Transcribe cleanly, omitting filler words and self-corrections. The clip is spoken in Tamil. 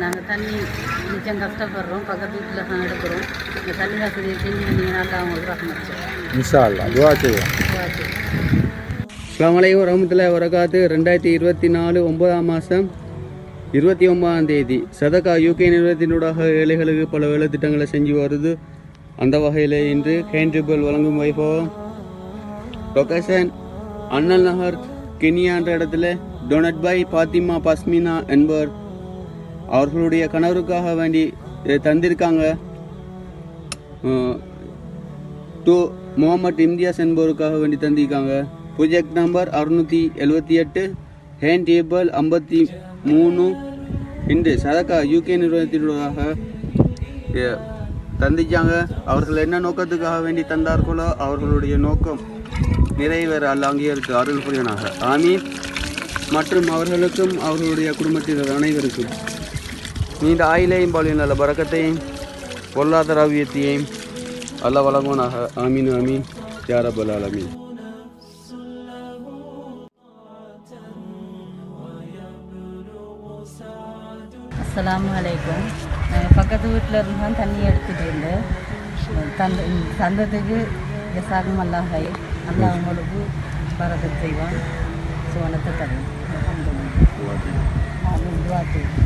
நாங்கள் தண்ணி நிச்சயம் கஷ்டப்படுறோம், பக்கத்து வீட்டில் தான் எடுக்கிறோம். இந்த தண்ணி வசதியை செஞ்சு நீங்கள் நல்லா அவங்களுக்கு ரகமிச்சோம். இன்ஷா அல்லாஹ் துஆ செய்வோம். அஸ்ஸலாமு அலைக்கும் வரஹ்மத்துல்லாஹி வரகாத்து. 2024 9ஆம் மாதம் 29ஆம் தேதி சதகா யூகே நிறுவனத்தினூடாக ஏழைகளுக்கு பல வேலை திட்டங்களை செஞ்சு வருது. அந்த வகையில் இன்று ஹேண்ட்ரிபல் வழங்கும் வைபவம் லொகேஷன் அண்ணல் நகர் கெனியான்ற இடத்துல டொனட் பை பாத்திமா பஸ்மினா என்பவர் அவர்களுடைய கணவருக்காக வேண்டி தந்திருக்காங்க. டு முகமது இம்தியாஸ் என்பவருக்காக வேண்டி தந்திருக்காங்க. ப்ரொஜெக்ட் நம்பர் 678, ஹேண்ட் டேபிள் 53 இன்று சதகா யூகே நிறுவனத்தினூடாக தந்திச்சாங்க. அவர்கள் என்ன நோக்கத்துக்காக வேண்டி தந்தார்களோ அவர்களுடைய நோக்கம் நிறைவேற அல்ல அங்கீகரித்து அருள் புரியனாக ஆமீன். மற்றும் அவர்களுக்கும் அவர்களுடைய குடும்பத்தினர் அனைவருக்கும் நீண்ட ஆயிலையும் பாலிய நல்ல பறக்கத்தையும் பொருளாதார அவியத்தையும் அல்ல வழங்குவனாக ஆமீன் ஆமீன் யா ரப்பல் ஆலமீன். அஸ்ஸலாமு அலைக்கும். பக்கத்து வீட்டில் இருந்தால் தண்ணி எடுத்துகிட்டு இருந்து தந்ததுக்கு ஜஸாக்கும் அல்லாஹை அல்லாஹ் உங்களுக்கு பரக்கத் செய்வான், சுவனத்தை தரும். துஆ செய்வோம்.